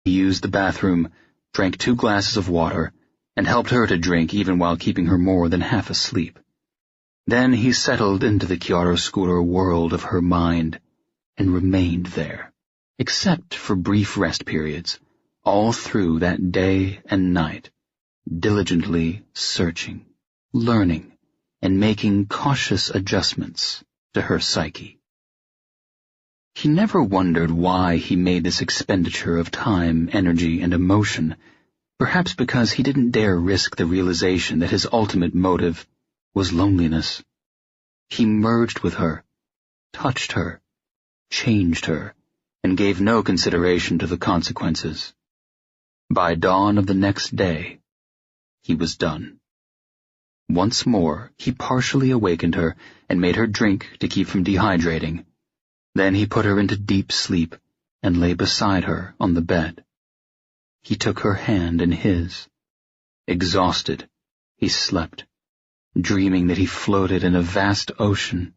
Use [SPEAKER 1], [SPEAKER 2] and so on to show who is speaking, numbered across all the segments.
[SPEAKER 1] He used the bathroom, drank 2 glasses of water, and helped her to drink even while keeping her more than half asleep. Then he settled into the chiaroscuro world of her mind and remained there, except for brief rest periods, all through that day and night, diligently searching, learning, and making cautious adjustments to her psyche. He never wondered why he made this expenditure of time, energy, and emotion, perhaps because he didn't dare risk the realization that his ultimate motive was loneliness. He merged with her, touched her, changed her, and gave no consideration to the consequences. By dawn of the next day, he was done. Once more, he partially awakened her and made her drink to keep from dehydrating. Then he put her into deep sleep and lay beside her on the bed. He took her hand in his. Exhausted, he slept, dreaming that he floated in a vast ocean,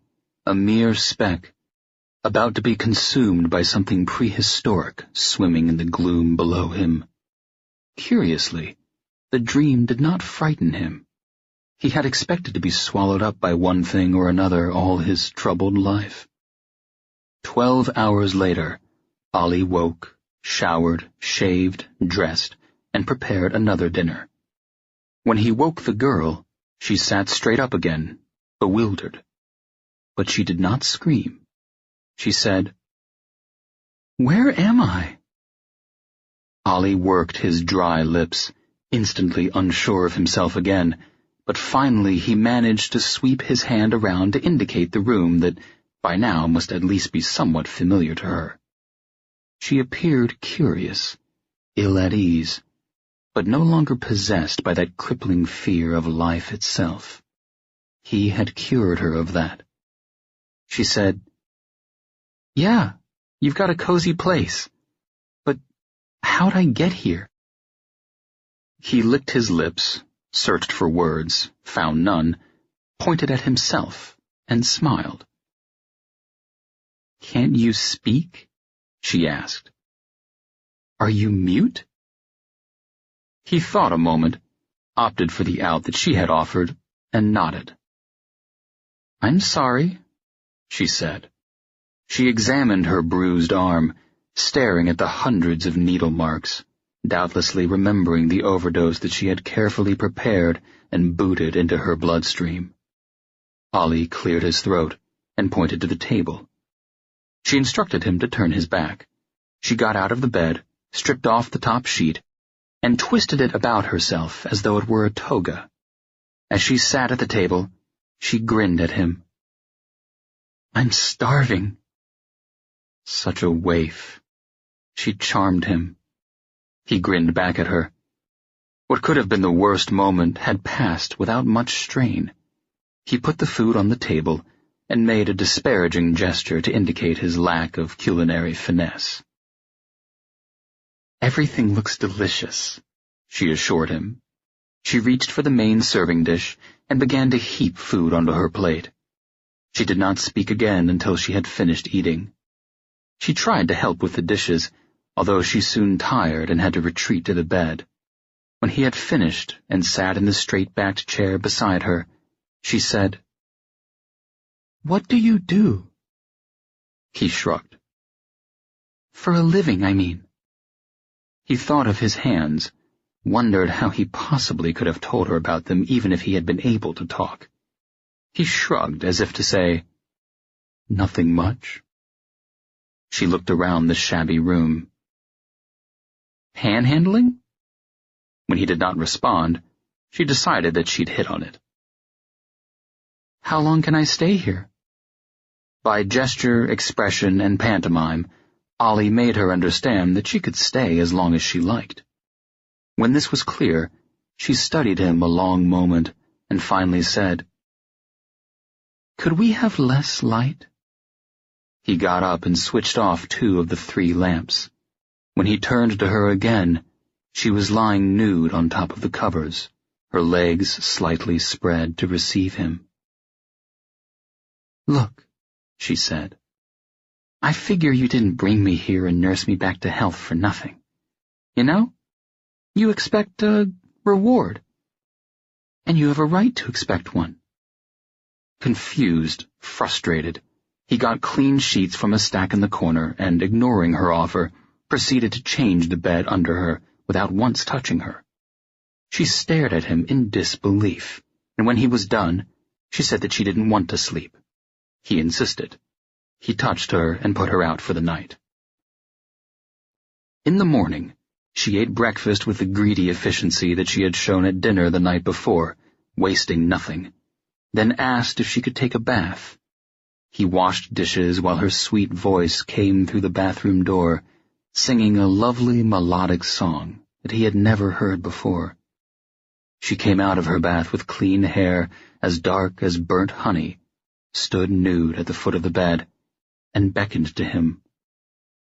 [SPEAKER 1] a mere speck, about to be consumed by something prehistoric swimming in the gloom below him. Curiously, the dream did not frighten him. He had expected to be swallowed up by one thing or another all his troubled life. 12 hours later, Ali woke, showered, shaved, dressed, and prepared another dinner. When he woke the girl, she sat straight up again, bewildered. But she did not scream. She said, "Where am I?" Ali worked his dry lips, instantly unsure of himself again, but finally he managed to sweep his hand around to indicate the room that by now must at least be somewhat familiar to her. She appeared curious, ill at ease, but no longer possessed by that crippling fear of life itself. He had cured her of that. She said, "Yeah, you've got a cozy place. But how'd I get here?" He licked his lips, searched for words, found none, pointed at himself, and smiled. "Can't you speak?" she asked. "Are you mute?" He thought a moment, opted for the out that she had offered, and nodded. "I'm sorry," she said. She examined her bruised arm, staring at the hundreds of needle marks, doubtlessly remembering the overdose that she had carefully prepared and booted into her bloodstream. Ali cleared his throat and pointed to the table. She instructed him to turn his back. She got out of the bed, stripped off the top sheet, and twisted it about herself as though it were a toga. As she sat at the table, she grinned at him. "I'm starving." Such a waif. She charmed him. He grinned back at her. What could have been the worst moment had passed without much strain. He put the food on the table and made a disparaging gesture to indicate his lack of culinary finesse. "Everything looks delicious," she assured him. She reached for the main serving dish and began to heap food onto her plate. She did not speak again until she had finished eating. She tried to help with the dishes, although she soon tired and had to retreat to the bed. When he had finished and sat in the straight-backed chair beside her, she said, "What do you do?" He shrugged. "For a living, I mean." He thought of his hands, wondered how he possibly could have told her about them even if he had been able to talk. He shrugged as if to say, "Nothing much." She looked around the shabby room. "Panhandling?" When he did not respond, she decided that she'd hit on it. "How long can I stay here?" By gesture, expression, and pantomime, Ali made her understand that she could stay as long as she liked. When this was clear, she studied him a long moment and finally said, "Could we have less light?" He got up and switched off 2 of the 3 lamps. When he turned to her again, she was lying nude on top of the covers, her legs slightly spread to receive him. "Look," she said, "I figure you didn't bring me here and nurse me back to health for nothing. You know? You expect a reward. And you have a right to expect one. Confused, frustrated, he got clean sheets from a stack in the corner and, ignoring her offer, proceeded to change the bed under her without once touching her. She stared at him in disbelief, and when he was done, she said that she didn't want to sleep. He insisted. He touched her and put her out for the night. In the morning, she ate breakfast with the greedy efficiency that she had shown at dinner the night before, wasting nothing, then asked if she could take a bath. He washed dishes while her sweet voice came through the bathroom door, singing a lovely melodic song that he had never heard before. She came out of her bath with clean hair as dark as burnt honey, stood nude at the foot of the bed, and beckoned to him.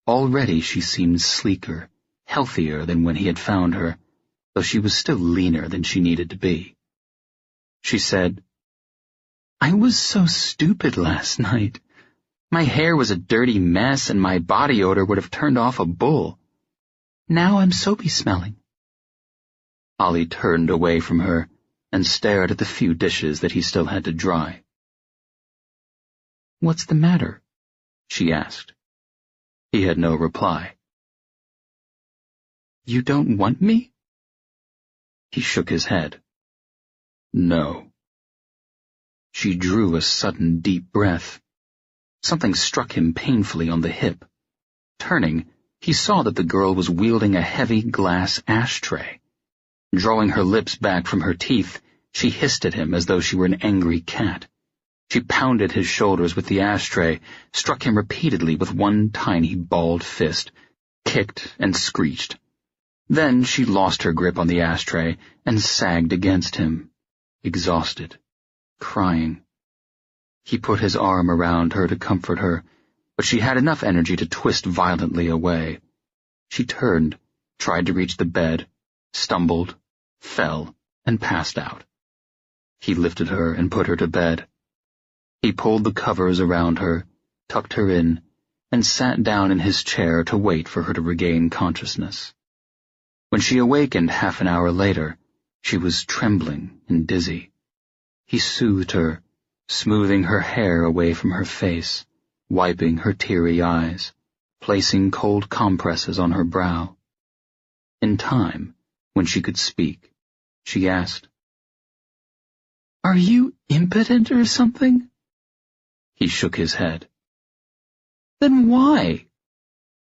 [SPEAKER 1] Already she seemed sleeker, healthier than when he had found her, though she was still leaner than she needed to be. She said, "I was so stupid last night. My hair was a dirty mess and my body odor would have turned off a bull. Now I'm soapy smelling." Ollie turned away from her and stared at the few dishes that he still had to dry. "What's the matter?" she asked. He had no reply. "You don't want me?" He shook his head. "No." She drew a sudden deep breath. Something struck him painfully on the hip. Turning, he saw that the girl was wielding a heavy glass ashtray. Drawing her lips back from her teeth, she hissed at him as though she were an angry cat. She pounded his shoulders with the ashtray, struck him repeatedly with one tiny balled fist, kicked and screeched. Then she lost her grip on the ashtray and sagged against him, exhausted, crying. He put his arm around her to comfort her, but she had enough energy to twist violently away. She turned, tried to reach the bed, stumbled, fell, and passed out. He lifted her and put her to bed. He pulled the covers around her, tucked her in, and sat down in his chair to wait for her to regain consciousness. When she awakened half an hour later, she was trembling and dizzy. He soothed her, smoothing her hair away from her face, wiping her teary eyes, placing cold compresses on her brow. In time, when she could speak, she asked, "Are you impotent or something?" He shook his head. "Then why?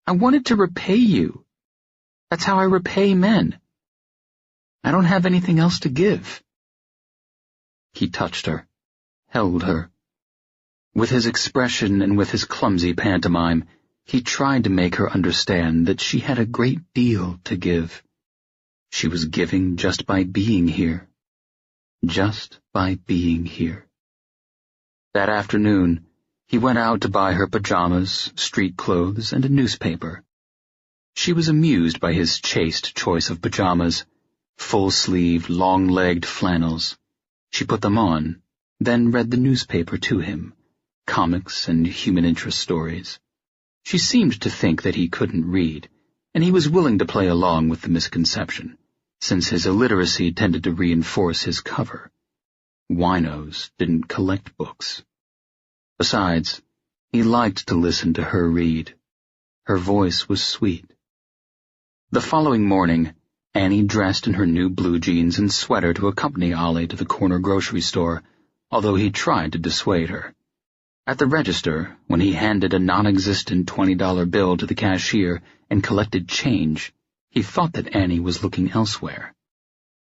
[SPEAKER 1] I wanted to repay you. That's how I repay men. I don't have anything else to give." He touched her, held her. With his expression and with his clumsy pantomime, he tried to make her understand that she had a great deal to give. She was giving just by being here. Just by being here. That afternoon, he went out to buy her pajamas, street clothes, and a newspaper. She was amused by his chaste choice of pajamas, full-sleeved, long-legged flannels. She put them on, then read the newspaper to him, comics and human interest stories. She seemed to think that he couldn't read, and he was willing to play along with the misconception, since his illiteracy tended to reinforce his cover. Winos didn't collect books. Besides, he liked to listen to her read. Her voice was sweet. The following morning, Annie dressed in her new blue jeans and sweater to accompany Ollie to the corner grocery store, although he tried to dissuade her. At the register, when he handed a non-existent $20 bill to the cashier and collected change, he thought that Annie was looking elsewhere.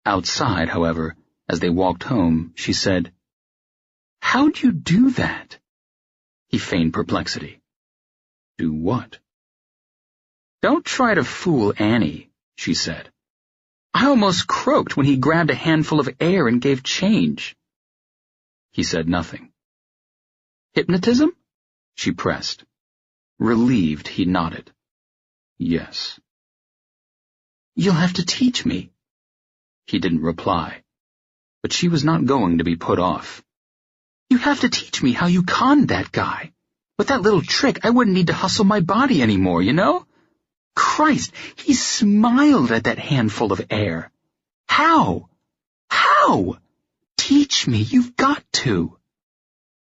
[SPEAKER 1] Outside, however, as they walked home, she said, "How'd you do that?" He feigned perplexity. "Do what?" "Don't try to fool Annie," she said. "I almost croaked when he grabbed a handful of air and gave change." He said nothing. "Hypnotism?" she pressed. Relieved, he nodded. "Yes." "You'll have to teach me." He didn't reply, but she was not going to be put off. "You have to teach me how you conned that guy. With that little trick, I wouldn't need to hustle my body anymore, you know? Christ, he smiled at that handful of air. How? How? Teach me, you've got to.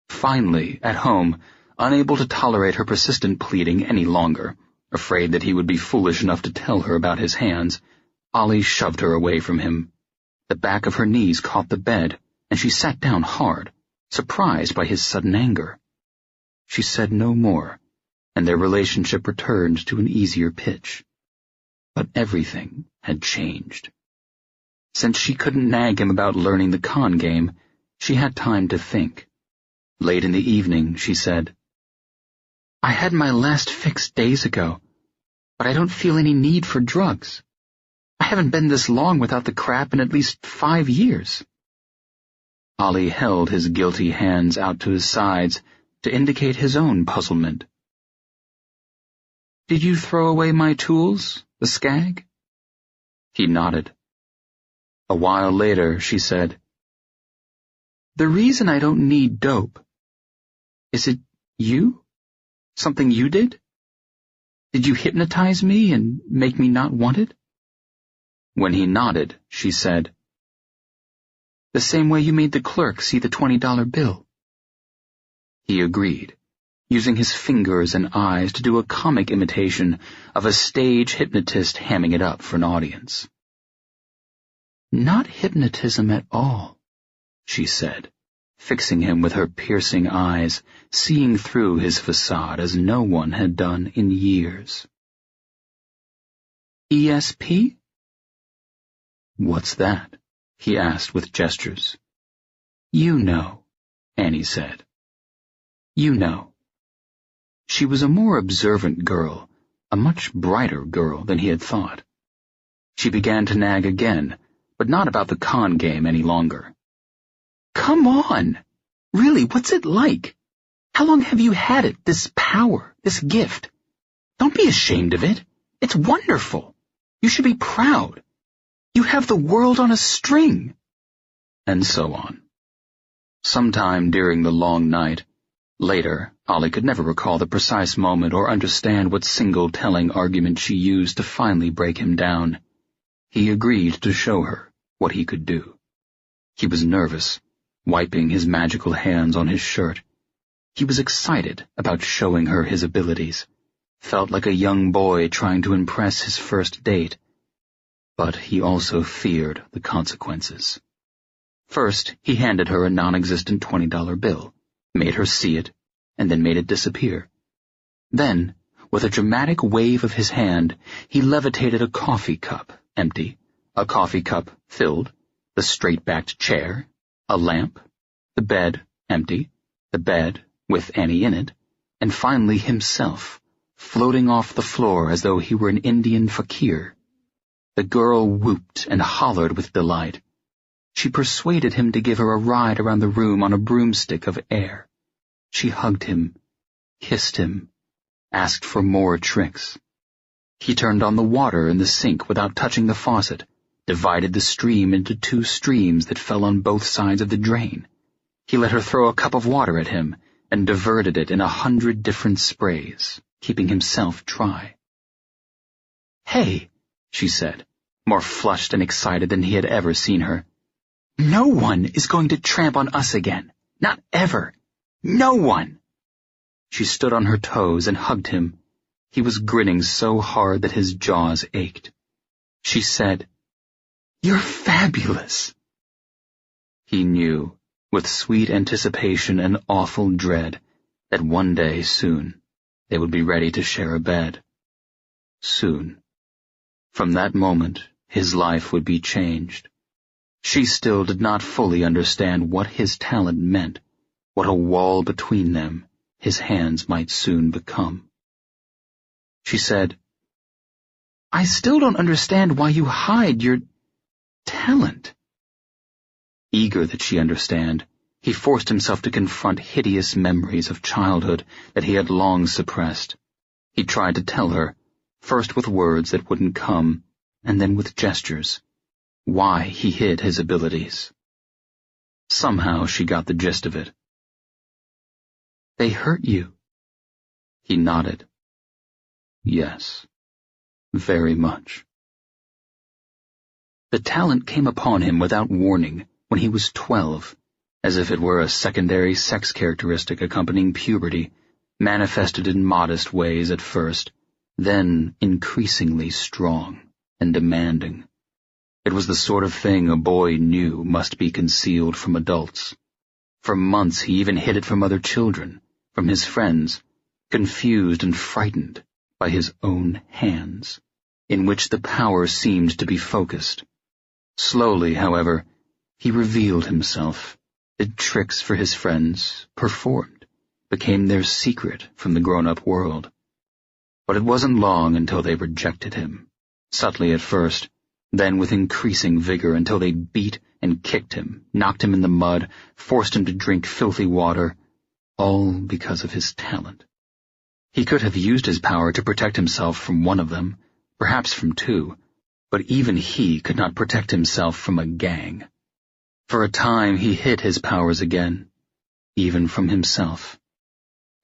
[SPEAKER 1] Finally, at home, unable to tolerate her persistent pleading any longer, afraid that he would be foolish enough to tell her about his hands, Ollie shoved her away from him. The back of her knees caught the bed, and she sat down hard, surprised by his sudden anger. She said no more, and their relationship returned to an easier pitch. But everything had changed. Since she couldn't nag him about learning the con game, she had time to think. Late in the evening, she said, "I had my last fix days ago, but I don't feel any need for drugs. I haven't been this long without the crap in at least 5 years." Ollie held his guilty hands out to his sides to indicate his own puzzlement. "Did you throw away my tools, the skag?" He nodded. A while later, she said, "The reason I don't need dope, is it you? Something you did? Did you hypnotize me and make me not want it?" When he nodded, she said, "The same way you made the clerk see the $20 bill." He agreed, using his fingers and eyes to do a comic imitation of a stage hypnotist hamming it up for an audience. "Not hypnotism at all," she said, fixing him with her piercing eyes, seeing through his facade as no one had done in years. "ESP?" "What's that?" he asked with gestures. "You know," Annie said. "You know." She was a more observant girl, a much brighter girl than he had thought. She began to nag again, but not about the con game any longer. "Come on! Really, what's it like? How long have you had it, this power, this gift? Don't be ashamed of it. It's wonderful. You should be proud. You have the world on a string." And so on. Sometime during the long night, later, Ollie could never recall the precise moment or understand what single telling argument she used to finally break him down. He agreed to show her what he could do. He was nervous, wiping his magical hands on his shirt. He was excited about showing her his abilities, felt like a young boy trying to impress his first date. But he also feared the consequences. First, he handed her a non-existent $20 bill, made her see it, and then made it disappear. Then, with a dramatic wave of his hand, he levitated a coffee cup, empty, a coffee cup filled, the straight-backed chair, a lamp, the bed, empty, the bed, with Annie in it, and finally himself, floating off the floor as though he were an Indian fakir. The girl whooped and hollered with delight. She persuaded him to give her a ride around the room on a broomstick of air. She hugged him, kissed him, asked for more tricks. He turned on the water in the sink without touching the faucet, divided the stream into 2 streams that fell on both sides of the drain. He let her throw a cup of water at him and diverted it in 100 different sprays, keeping himself dry. "Hey," she said, more flushed and excited than he had ever seen her. "No one is going to tramp on us again. Not ever. No one." She stood on her toes and hugged him. He was grinning so hard that his jaws ached. She said, "You're fabulous." He knew, with sweet anticipation and awful dread, that one day soon they would be ready to share a bed. Soon. From that moment, his life would be changed. She still did not fully understand what his talent meant, what a wall between them his hands might soon become. She said, "I still don't understand why you hide your talent." Eager that she understand, he forced himself to confront hideous memories of childhood that he had long suppressed. He tried to tell her, first with words that wouldn't come, and then with gestures, why he hid his abilities. Somehow she got the gist of it. "They hurt you?" He nodded. "Yes." very much. The talent came upon him without warning when he was 12, as if it were a secondary sex characteristic accompanying puberty, manifested in modest ways at first, then increasingly strong and demanding. It was the sort of thing a boy knew must be concealed from adults. For months he even hid it from other children, from his friends, confused and frightened by his own hands, in which the power seemed to be focused. Slowly, however, he revealed himself, did tricks for his friends, performed, became their secret from the grown-up world. But it wasn't long until they rejected him, subtly at first, then with increasing vigor until they beat and kicked him, knocked him in the mud, forced him to drink filthy water, all because of his talent. He could have used his power to protect himself from one of them, perhaps from two, but even he could not protect himself from a gang. For a time he hid his powers again, even from himself.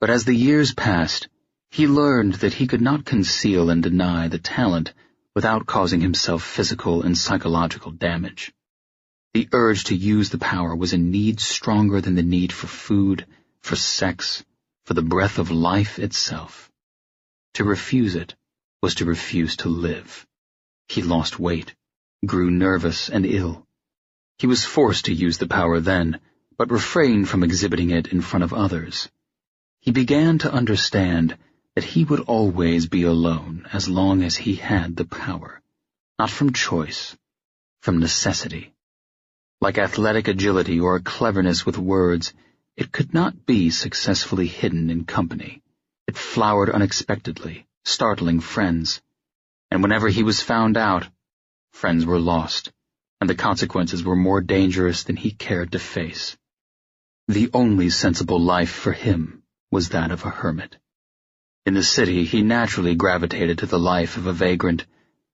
[SPEAKER 1] But as the years passed, he learned that he could not conceal and deny the talent without causing himself physical and psychological damage. The urge to use the power was a need stronger than the need for food, for sex, for the breath of life itself. To refuse it was to refuse to live. He lost weight, grew nervous and ill. He was forced to use the power then, but refrained from exhibiting it in front of others. He began to understand that he would always be alone as long as he had the power, not from choice, from necessity. Like athletic agility or cleverness with words, it could not be successfully hidden in company. It flowered unexpectedly, startling friends. And whenever he was found out, friends were lost, and the consequences were more dangerous than he cared to face. The only sensible life for him was that of a hermit. In the city, he naturally gravitated to the life of a vagrant,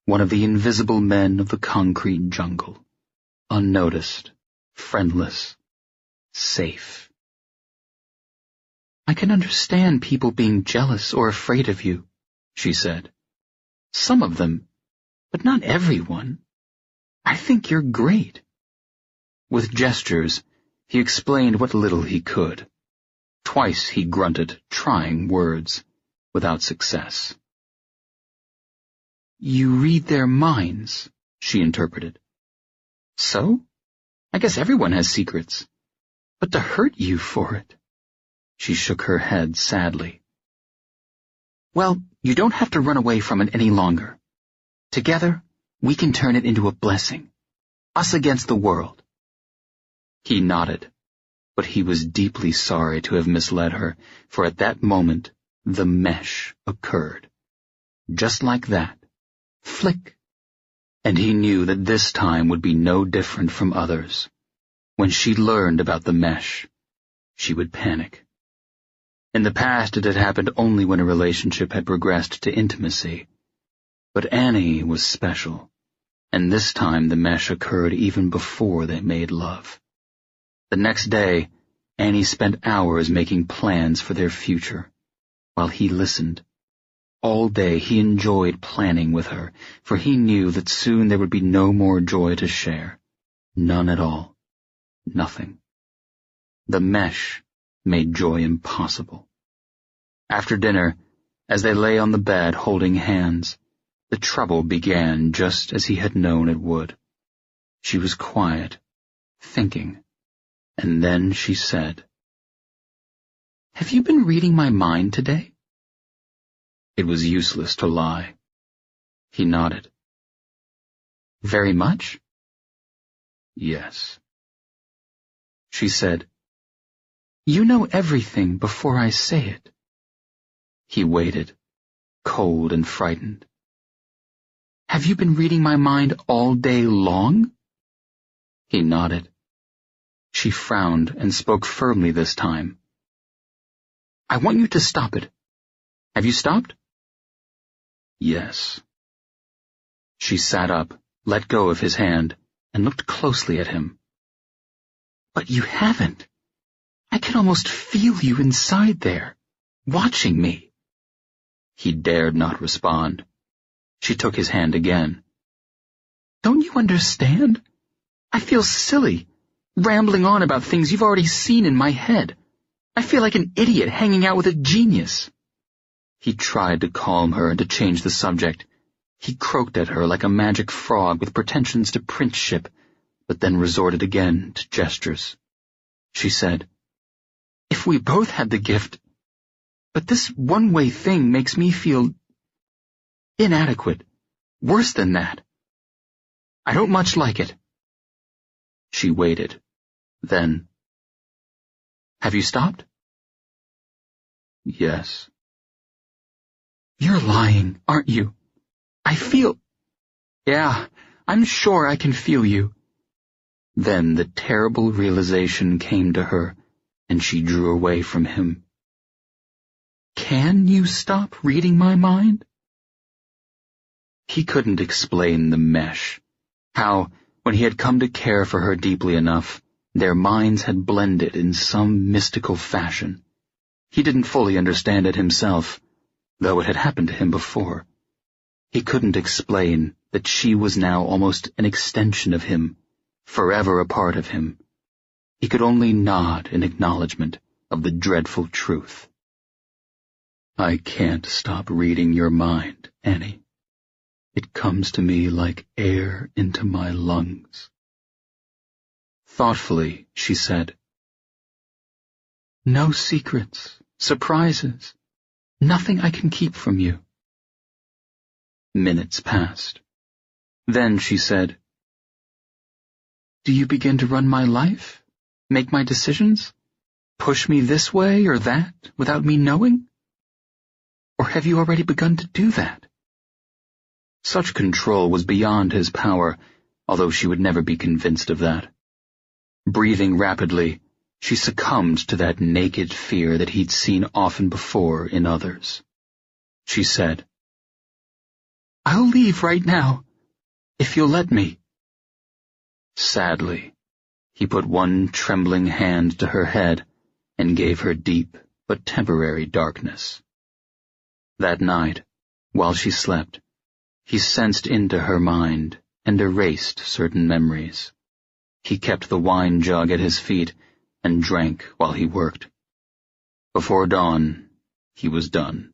[SPEAKER 1] one of the invisible men of the concrete jungle, unnoticed, friendless, safe. "I can understand people being jealous or afraid of you," she said. "Some of them, but not everyone. I think you're great." With gestures, he explained what little he could. Twice he grunted, trying words, without success. "You read their minds," she interpreted. "So? I guess everyone has secrets. But to hurt you for it." She shook her head sadly. "Well, you don't have to run away from it any longer. Together, we can turn it into a blessing. Us against the world." He nodded, but he was deeply sorry to have misled her, for at that moment, the mesh occurred. Just like that. Flick. And he knew that this time would be no different from others. When she learned about the mesh, she would panic. In the past, it had happened only when a relationship had progressed to intimacy. But Annie was special, and this time the mesh occurred even before they made love. The next day, Annie spent hours making plans for their future, while he listened. All day he enjoyed planning with her, for he knew that soon there would be no more joy to share. None at all. Nothing. The mesh made joy impossible. After dinner, as they lay on the bed holding hands, the trouble began just as he had known it would. She was quiet, thinking, and then she said, "Have you been reading my mind today?" It was useless to lie. He nodded. "Very much?" "Yes." She said, "You know everything before I say it." He waited, cold and frightened. "Have you been reading my mind all day long?" He nodded. She frowned and spoke firmly this time. "I want you to stop it. Have you stopped?" "Yes." She sat up, let go of his hand, and looked closely at him. "But you haven't. I can almost feel you inside there, watching me." He dared not respond. She took his hand again. "Don't you understand? I feel silly, rambling on about things you've already seen in my head. I feel like an idiot hanging out with a genius." He tried to calm her and to change the subject. He croaked at her like a magic frog with pretensions to princeship, but then resorted again to gestures. She said, "If we both had the gift, but this one-way thing makes me feel inadequate, worse than that. I don't much like it." She waited. Then, "Have you stopped?" "Yes." "You're lying, aren't you? I feel—" "Yeah, I'm sure I can feel you." Then the terrible realization came to her, and she drew away from him. "Can you stop reading my mind?" He couldn't explain the mesh, how, when he had come to care for her deeply enough, their minds had blended in some mystical fashion. He didn't fully understand it himself, though it had happened to him before. He couldn't explain that she was now almost an extension of him, forever a part of him. He could only nod in acknowledgement of the dreadful truth. "I can't stop reading your mind, Annie. It comes to me like air into my lungs." Thoughtfully, she said, "No secrets, surprises, nothing I can keep from you." Minutes passed. Then she said, "Do you begin to run my life? Make my decisions? Push me this way or that without me knowing? Or have you already begun to do that?" Such control was beyond his power, although she would never be convinced of that. Breathing rapidly, she succumbed to that naked fear that he'd seen often before in others. She said, "I'll leave right now, if you'll let me." Sadly, he put one trembling hand to her head and gave her deep but temporary darkness. That night, while she slept, he sensed into her mind and erased certain memories. He kept the wine jug at his feet and drank while he worked. Before dawn, he was done.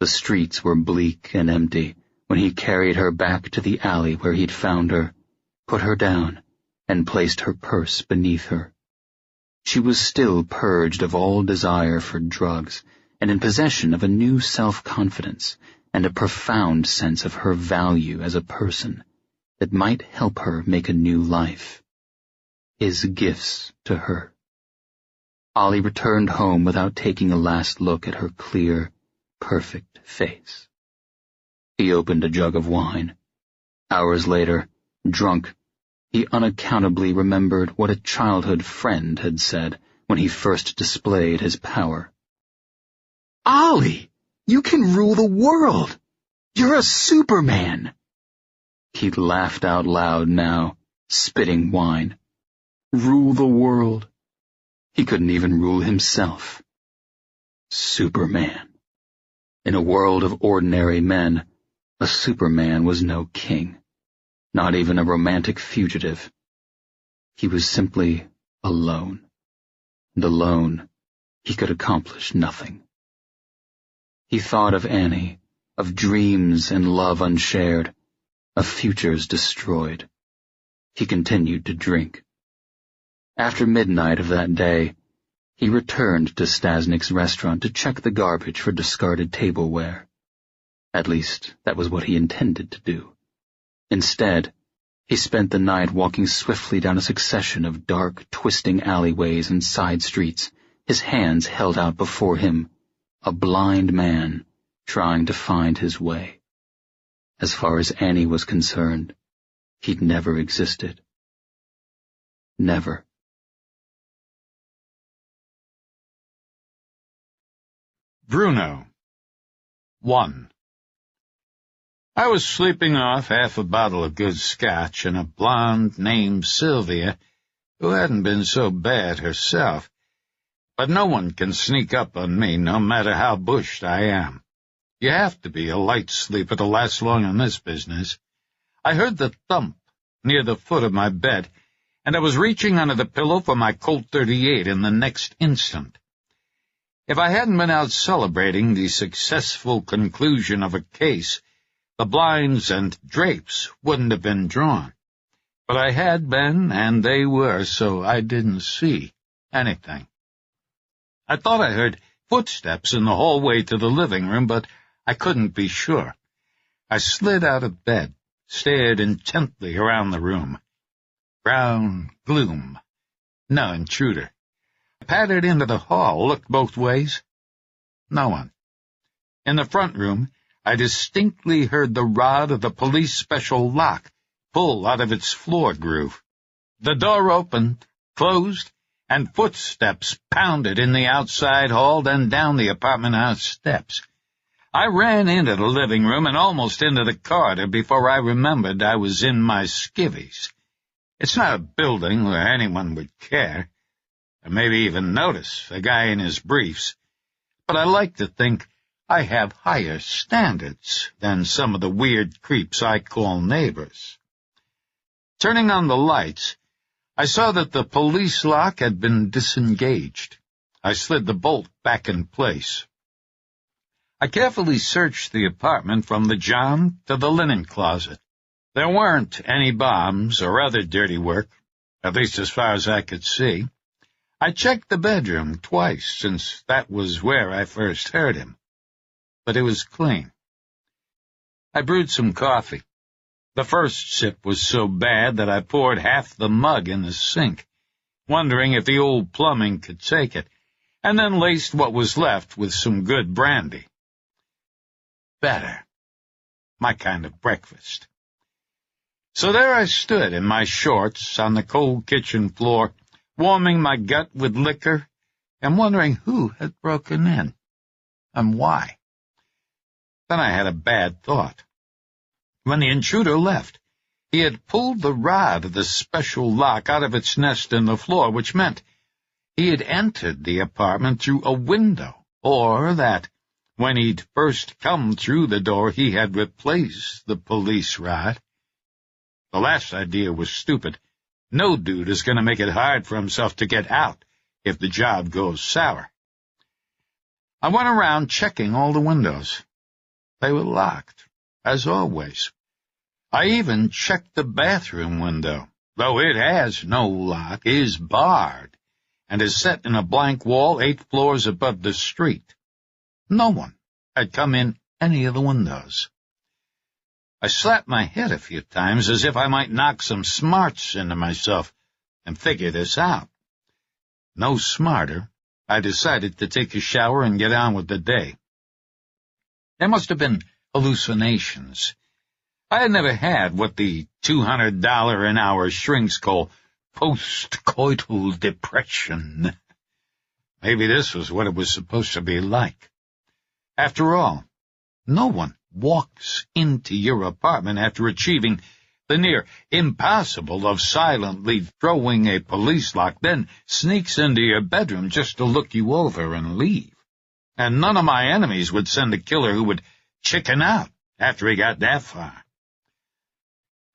[SPEAKER 1] The streets were bleak and empty when he carried her back to the alley where he'd found her, put her down, and placed her purse beneath her. She was still purged of all desire for drugs and in possession of a new self-confidence and a profound sense of her value as a person that might help her make a new life. His gifts to her. Ollie returned home without taking a last look at her clear, perfect face. He opened a jug of wine. Hours later, drunk, he unaccountably remembered what a childhood friend had said when he first displayed his power. "Ollie! You can rule the world! You're a Superman!" He laughed out loud now, spitting wine. Rule the world. He couldn't even rule himself. Superman. In a world of ordinary men, a Superman was no king, not even a romantic fugitive. He was simply alone. And alone, he could accomplish nothing. He thought of Annie, of dreams and love unshared, of futures destroyed. He continued to drink. After midnight of that day, he returned to Stasnik's restaurant to check the garbage for discarded tableware. At least, that was what he intended to do. Instead, he spent the night walking swiftly down a succession of dark, twisting alleyways and side streets, his hands held out before him, a blind man trying to find his way. As far as Annie was concerned, he'd never existed. Never.
[SPEAKER 2] Bruno. 1. I was sleeping off half a bottle of good scotch and a blonde named Sylvia, who hadn't been so bad herself. But no one can sneak up on me, no matter how bushed I am. You have to be a light sleeper to last long in this business. I heard the thump near the foot of my bed, and I was reaching under the pillow for my Colt 38 in the next instant. If I hadn't been out celebrating the successful conclusion of a case, the blinds and drapes wouldn't have been drawn. But I had been, and they were, so I didn't see anything. I thought I heard footsteps in the hallway to the living room, but I couldn't be sure. I slid out of bed, stared intently around the room. Brown gloom. No intruder. I pattered into the hall, looked both ways. No one. In the front room, I distinctly heard the rod of the police special lock pull out of its floor groove. The door opened, closed, and footsteps pounded in the outside hall, then down the apartment house steps. I ran into the living room and almost into the corridor before I remembered I was in my skivvies. It's not a building where anyone would care, or maybe even notice a guy in his briefs, but I like to think I have higher standards than some of the weird creeps I call neighbors. Turning on the lights, I saw that the police lock had been disengaged. I slid the bolt back in place. I carefully searched the apartment from the john to the linen closet. There weren't any bombs or other dirty work, at least as far as I could see. I checked the bedroom twice, since that was where I first heard him, but it was clean. I brewed some coffee. The first sip was so bad that I poured half the mug in the sink, wondering if the old plumbing could take it, and then laced what was left with some good brandy. Better. My kind of breakfast. So there I stood in my shorts on the cold kitchen floor, warming my gut with liquor and wondering who had broken in and why. Then I had a bad thought. When the intruder left, he had pulled the rod of the special lock out of its nest in the floor, which meant he had entered the apartment through a window, or that when he'd first come through the door he had replaced the police rod. The last idea was stupid. No dude is going to make it hard for himself to get out if the job goes sour. I went around checking all the windows. They were locked, as always. I even checked the bathroom window, though it has no lock, is barred, and is set in a blank wall 8 floors above the street. No one had come in any of the windows. I slapped my head a few times as if I might knock some smarts into myself and figure this out. No smarter, I decided to take a shower and get on with the day. There must have been hallucinations. I had never had what the $200 an hour shrinks call post-coital depression. Maybe this was what it was supposed to be like. After all, no one walks into your apartment after achieving the near impossible of silently throwing a police lock, then sneaks into your bedroom just to look you over and leave. And none of my enemies would send a killer who would chicken out after he got that far.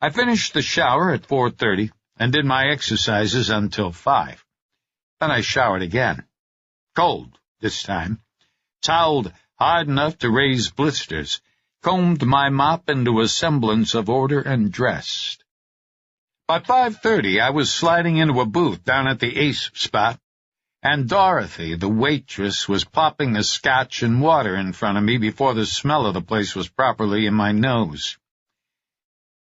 [SPEAKER 2] I finished the shower at 4:30 and did my exercises until 5. Then I showered again. Cold this time. Toweled hard enough to raise blisters. Combed my mop into a semblance of order and dressed. By 5:30 I was sliding into a booth down at the Ace spot, and Dorothy, the waitress, was popping the scotch and water in front of me before the smell of the place was properly in my nose.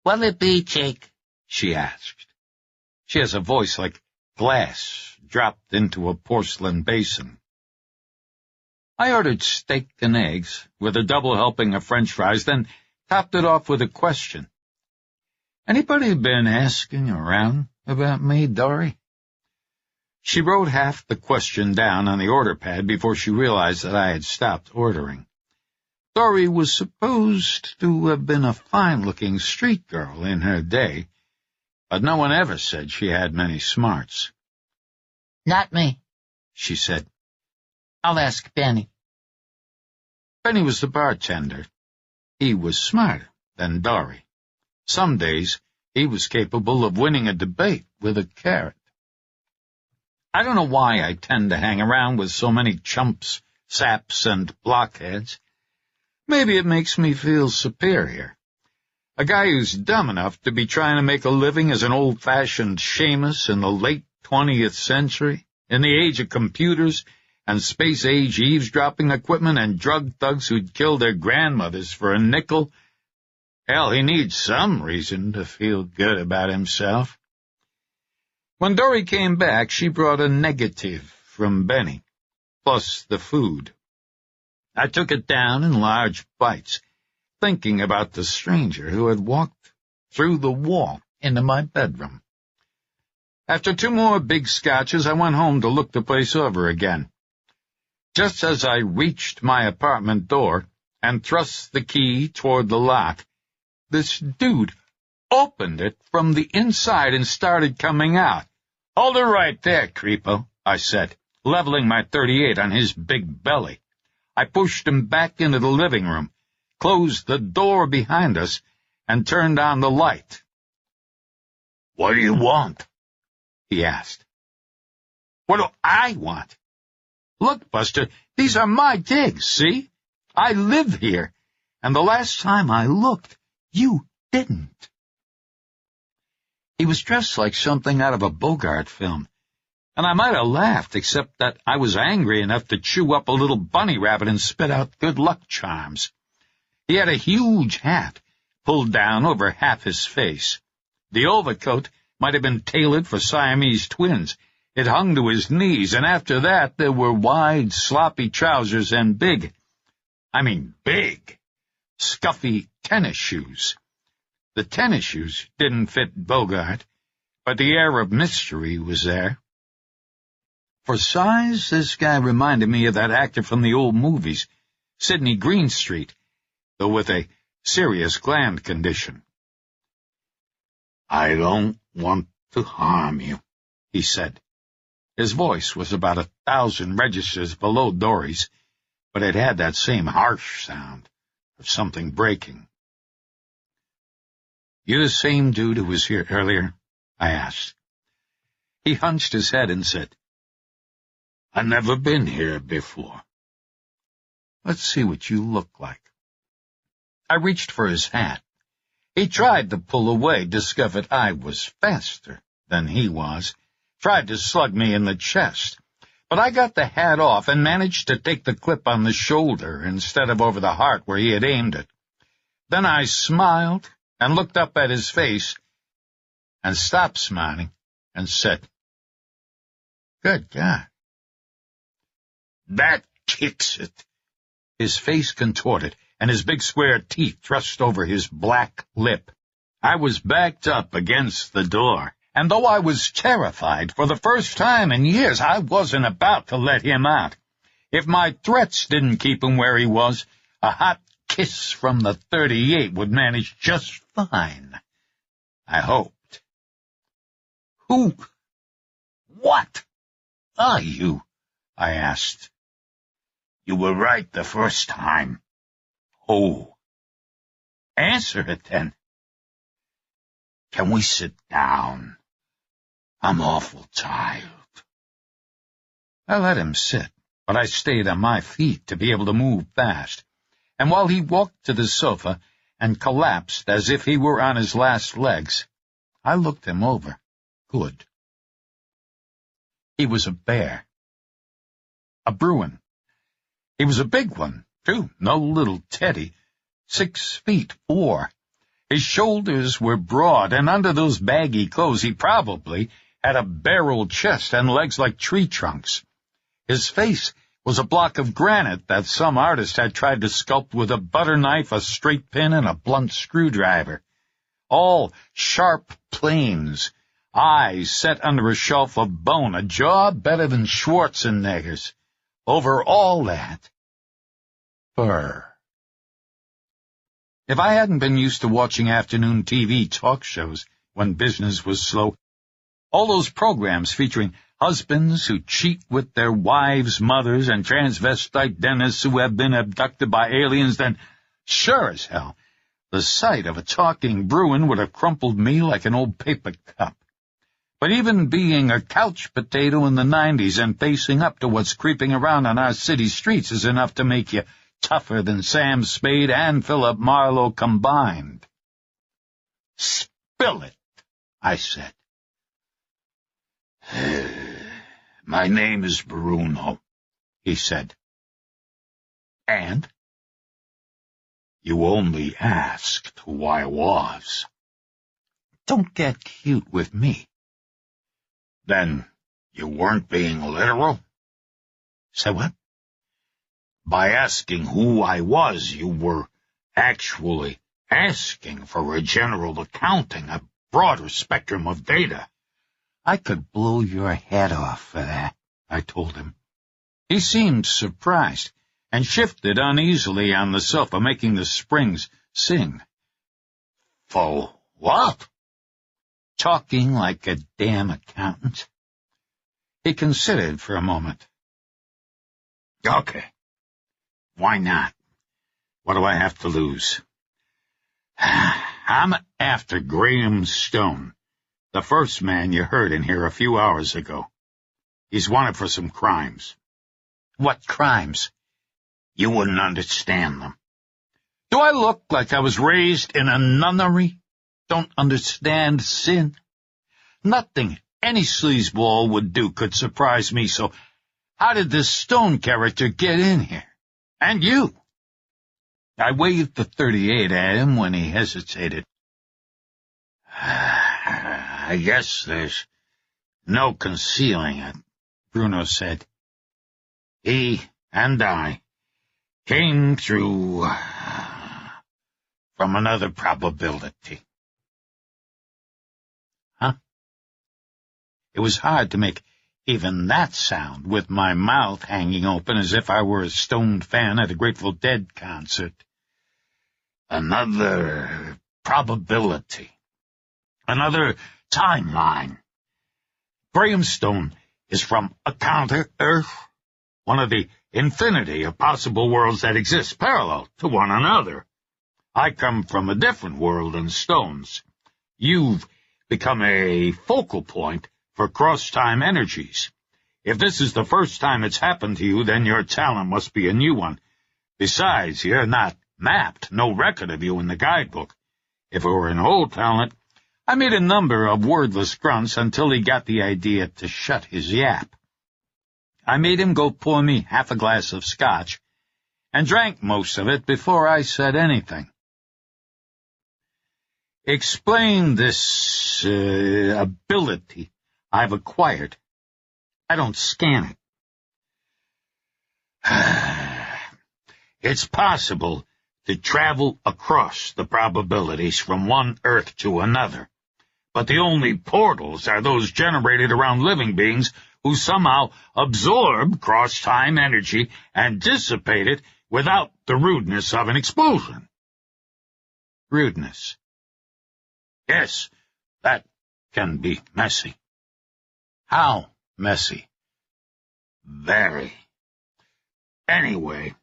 [SPEAKER 2] "What'll it be, Jake?" she asked. She has a voice like glass dropped into a porcelain basin. I ordered steak and eggs with a double helping of French fries, then topped it off with a question. "Anybody been asking around about me, Dory?" She wrote half the question down on the order pad before she realized that I had stopped ordering. Dory was supposed to have been a fine-looking street girl in her day, but no one ever said she had many smarts. "Not me," she said. "I'll ask Benny." Benny was the bartender. He was smarter than Dory. Some days he was capable of winning a debate with a carrot. I don't know why I tend to hang around with so many chumps, saps, and blockheads. Maybe it makes me feel superior. A guy who's dumb enough to be trying to make a living as an old-fashioned Seamus in the late 20th century, in the age of computers and space-age eavesdropping equipment and drug thugs who'd kill their grandmothers for a nickel. Hell, he needs some reason to feel good about himself. When Dory came back, she brought a negative from Benny, plus the food. I took it down in large bites, thinking about the stranger who had walked through the wall into my bedroom. After 2 more big scotches, I went home to look the place over again. Just as I reached my apartment door and thrust the key toward the lock, this dude opened it from the inside and started coming out. "Hold it right there, creepo," I said, leveling my .38 on his big belly. I pushed him back into the living room, closed the door behind us, and turned on the light. "What do you want?" he asked. "What do I want? Look, Buster, these are my digs, see? I live here, and the last time I looked, you didn't." He was dressed like something out of a Bogart film, and I might have laughed, except that I was angry enough to chew up a little bunny rabbit and spit out good luck charms. He had a huge hat, pulled down over half his face. The overcoat might have been tailored for Siamese twins. It hung to his knees, and after that there were wide, sloppy trousers and big, scuffy tennis shoes. The tennis shoes didn't fit Bogart, but the air of mystery was there. For size, this guy reminded me of that actor from the old movies, Sidney Greenstreet, though with a serious gland condition. "I don't want to harm you," he said. His voice was about 1,000 registers below Dory's, but it had that same harsh sound of something breaking. "You the same dude who was here earlier?" I asked. He hunched his head and said, "I've never been here before." "Let's see what you look like." I reached for his hat. He tried to pull away, discovered I was faster than he was, tried to slug me in the chest, but I got the hat off and managed to take the clip on the shoulder instead of over the heart where he had aimed it. Then I smiled and looked up at his face and stopped smiling and said, "Good God." "That kicks it." His face contorted, and his big square teeth thrust over his black lip. I was backed up against the door, and though I was terrified for the first time in years, I wasn't about to let him out. If my threats didn't keep him where he was, a hot kiss from the .38 would manage just fine. I hoped. What are you?" I asked. "You were right the first time." "Oh." "Answer it, then." "Can we sit down? I'm awful tired." I let him sit, but I stayed on my feet to be able to move fast, and while he walked to the sofa and collapsed as if he were on his last legs, I looked him over. Good. He was a bear. A Bruin. He was a big one, too, no little teddy, 6'4". His shoulders were broad, and under those baggy clothes he probably had a barrel chest and legs like tree trunks. His face was a block of granite that some artist had tried to sculpt with a butter knife, a straight pin, and a blunt screwdriver. All sharp planes, eyes set under a shelf of bone, a jaw better than Schwarzenegger's. Over all that, fur. If I hadn't been used to watching afternoon TV talk shows when business was slow, all those programs featuring husbands who cheat with their wives' mothers, and transvestite dentists who have been abducted by aliens, then sure as hell the sight of a talking Bruin would have crumpled me like an old paper cup. But even being a couch potato in the 90s and facing up to what's creeping around on our city streets is enough to make you tougher than Sam Spade and Philip Marlowe combined. "Spill it," I said. "My name is Bruno," he said. "And?" "You only asked who I was." "Don't get cute with me." "Then you weren't being literal?" "Say what?" "By asking who I was, you were actually asking for a general accounting, a broader spectrum of data." "I could blow your head off for that," I told him. He seemed surprised and shifted uneasily on the sofa, making the springs sing. "For what?" "Talking like a damn accountant." He considered for a moment. "Okay. Why not? What do I have to lose?" "I'm after Graham Stone, the first man you heard in here a few hours ago. He's wanted for some crimes." "What crimes?" "You wouldn't understand them." "Do I look like I was raised in a nunnery? Don't understand sin? Nothing any sleazeball would do could surprise me, so how did this Stone character get in here? And you?" I waved the .38 at him when he hesitated. "I guess there's no concealing it," Bruno said. "He and I came through from another probability." Huh? It was hard to make even that sound with my mouth hanging open as if I were a stoned fan at a Grateful Dead concert. "Another probability. Another timeline. Graham Stone is from a counter-Earth, one of the infinity of possible worlds that exist parallel to one another. I come from a different world than Stone's. You've become a focal point for cross-time energies. If this is the first time it's happened to you, then your talent must be a new one. Besides, you're not mapped, no record of you in the guidebook. If it were an old talent, I made a number of wordless grunts until he got the idea to shut his yap. I made him go pour me half a glass of scotch, and drank most of it before I said anything. "Explain this, ability I've acquired. I don't scan it." "It's possible to travel across the probabilities from one Earth to another, but the only portals are those generated around living beings who somehow absorb cross-time energy and dissipate it without the rudeness of an explosion." "Rudeness?" "Yes, that can be messy." "How messy?" "Very. Anyway,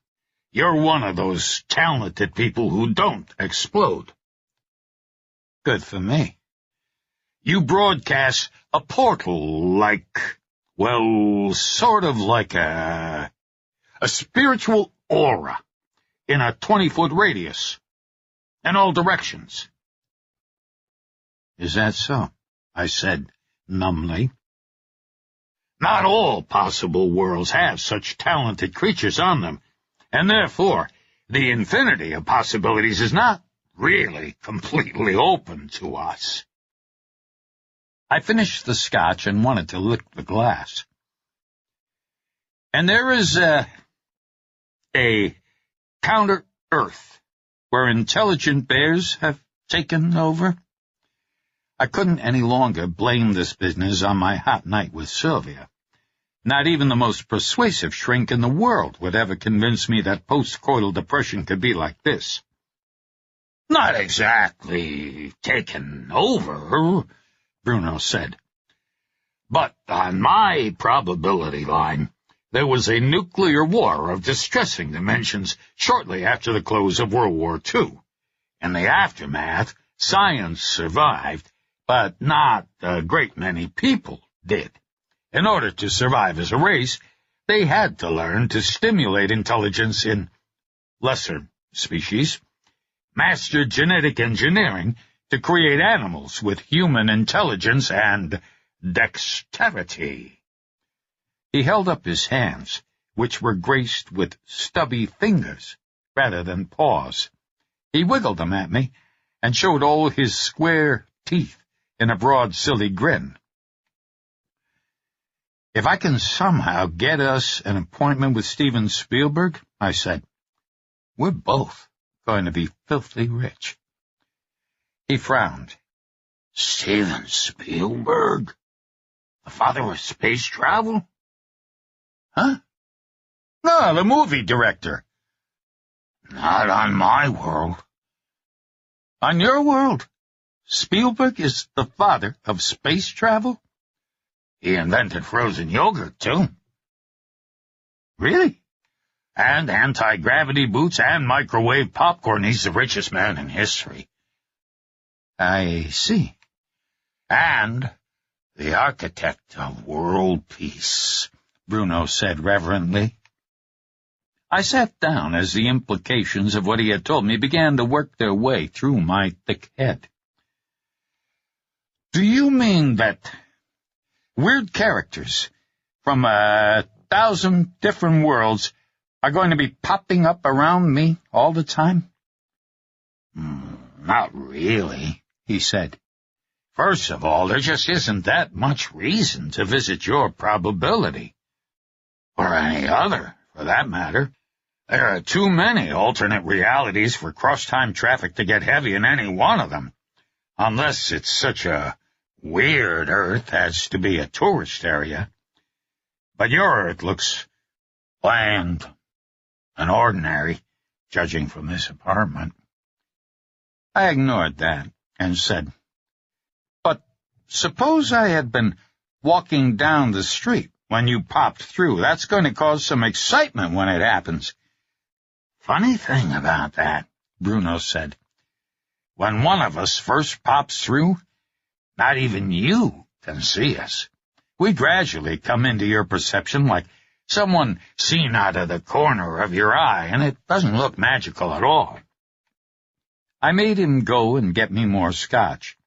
[SPEAKER 2] you're one of those talented people who don't explode." "Good for me." "You broadcast a portal like, well, sort of like a spiritual aura in a 20-foot radius, in all directions." "Is that so?" I said numbly. "Not all possible worlds have such talented creatures on them, and therefore the infinity of possibilities is not really completely open to us." I finished the scotch and wanted to lick the glass. "And there is a counter-Earth where intelligent bears have taken over?" I couldn't any longer blame this business on my hot night with Sylvia. Not even the most persuasive shrink in the world would ever convince me that post-coital depression could be like this. "Not exactly taken over," Bruno said, But on my probability line, there was a nuclear war of distressing dimensions shortly after the close of World War II. In the aftermath, science survived, but not a great many people did. In order to survive as a race, they had to learn to stimulate intelligence in lesser species, master genetic engineering to create animals with human intelligence and dexterity. He held up his hands, which were graced with stubby fingers rather than paws. He wiggled them at me and showed all his square teeth in a broad, silly grin. "If I can somehow get us an appointment with Steven Spielberg," I said, "we're both going to be filthy rich." He frowned. "Steven Spielberg? The father of space travel?" "Huh?" "No, the movie director." "Not on my world." "On your world, Spielberg is the father of space travel?" "He invented frozen yogurt, too." "Really?" "And anti-gravity boots and microwave popcorn. He's the richest man in history." "I see." "And the architect of world peace," Bruno said reverently. I sat down as the implications of what he had told me began to work their way through my thick head. "Do you mean that weird characters from 1,000 different worlds are going to be popping up around me all the time?" "Not really," he said. "First of all, there just isn't that much reason to visit your probability. Or any other, for that matter. There are too many alternate realities for cross-time traffic to get heavy in any one of them, unless it's such a weird Earth as to be a tourist area. But your Earth looks bland and ordinary, judging from this apartment." I ignored that and said, "But suppose I had been walking down the street when you popped through. That's going to cause some excitement when it happens." "Funny thing about that," Bruno said. "When one of us first pops through, not even you can see us. We gradually come into your perception like someone seen out of the corner of your eye, and it doesn't look magical at all." I made him go and get me more scotch.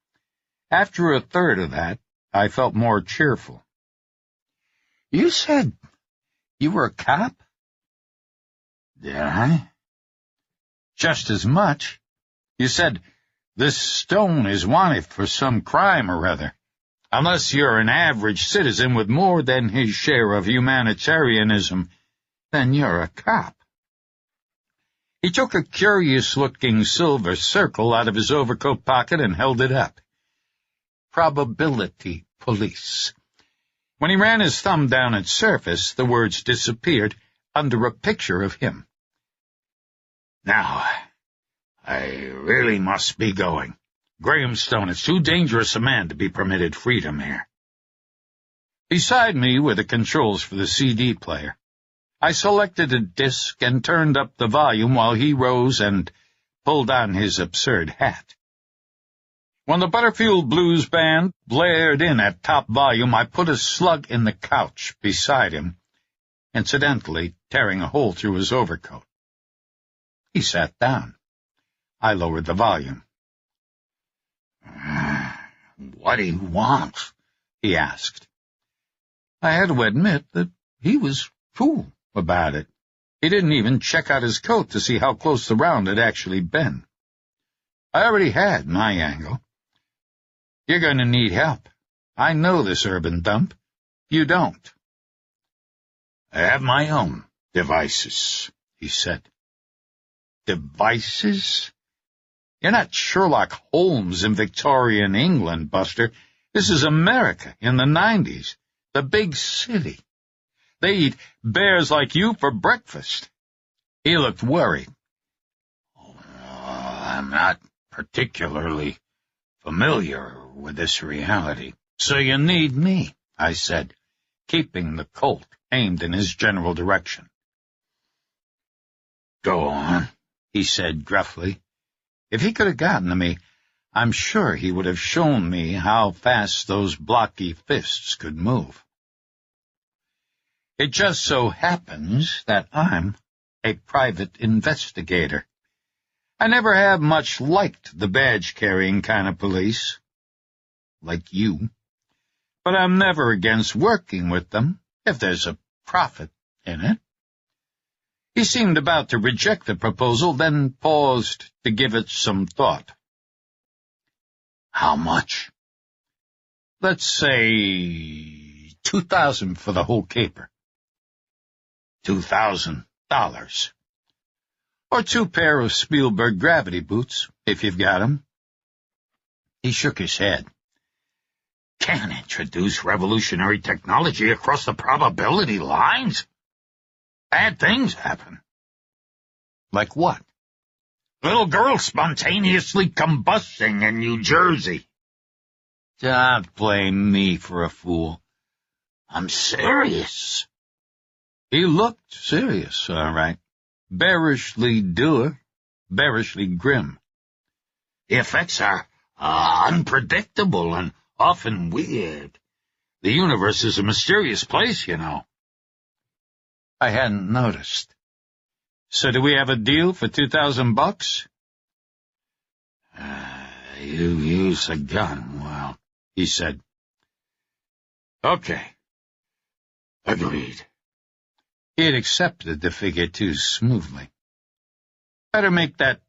[SPEAKER 2] After a third of that, I felt more cheerful. "You said you were a cop?" "Did I?" "Just as much. You said this stone is wanted for some crime or other. Unless you're an average citizen with more than his share of humanitarianism, then you're a cop." He took a curious-looking silver circle out of his overcoat pocket and held it up. "Probability police." When he ran his thumb down its surface, the words disappeared under a picture of him. "Now, I really must be going. Grahamstone is too dangerous a man to be permitted freedom here." Beside me were the controls for the CD player. I selected a disc and turned up the volume while he rose and pulled on his absurd hat. When the Butterfield Blues Band blared in at top volume, I put a slug in the couch beside him, incidentally tearing a hole through his overcoat. He sat down. I lowered the volume. "What do you want?" he asked. I had to admit that he was cool about it. He didn't even check out his coat to see how close the round had actually been. I already had my angle. "You're going to need help. I know this urban dump. You don't." "I have my own devices," he said. "Devices? You're not Sherlock Holmes in Victorian England, Buster. This is America in the 90s, the big city. They eat bears like you for breakfast." He looked worried. "I'm not particularly familiar with this reality." "So you need me. I said, keeping the Colt aimed in his general direction. Go on, he said gruffly. If he could have gotten to me, I'm sure he would have shown me how fast those blocky fists could move. It just so happens that I'm a private investigator. I never have much liked the badge-carrying kind of police, like you, but I'm never against working with them if there's a profit in it. He seemed about to reject the proposal, then paused to give it some thought. How much? Let's say $2,000 for the whole caper. $2,000. Or 2 pair of Spielberg gravity boots, if you've got 'em. He shook his head. Can't introduce revolutionary technology across the probability lines. Bad things happen. Like what? Little girl spontaneously combusting in New Jersey. Don't blame me for a fool. I'm serious. He looked serious, all right. Bearishly dour, bearishly grim. The effects are unpredictable and often weird. The universe is a mysterious place, you know. I hadn't noticed. So do we have a deal for $2,000? You use a gun, well, he said. Okay. Agreed. He had accepted the figure too smoothly. Better make that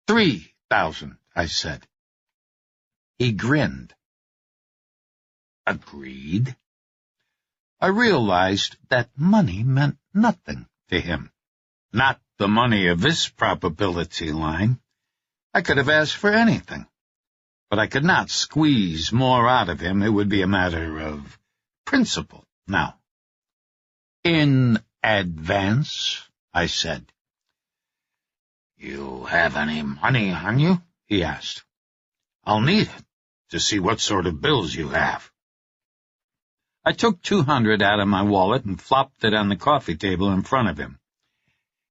[SPEAKER 2] $3,000, I said. He grinned. Agreed. I realized that money meant nothing to him. Not the money of this probability line. I could have asked for anything, but I could not squeeze more out of him. It would be a matter of principle now. In advance, I said. You have any money on you? He asked. I'll need it to see what sort of bills you have. I took $200 out of my wallet and flopped it on the coffee table in front of him.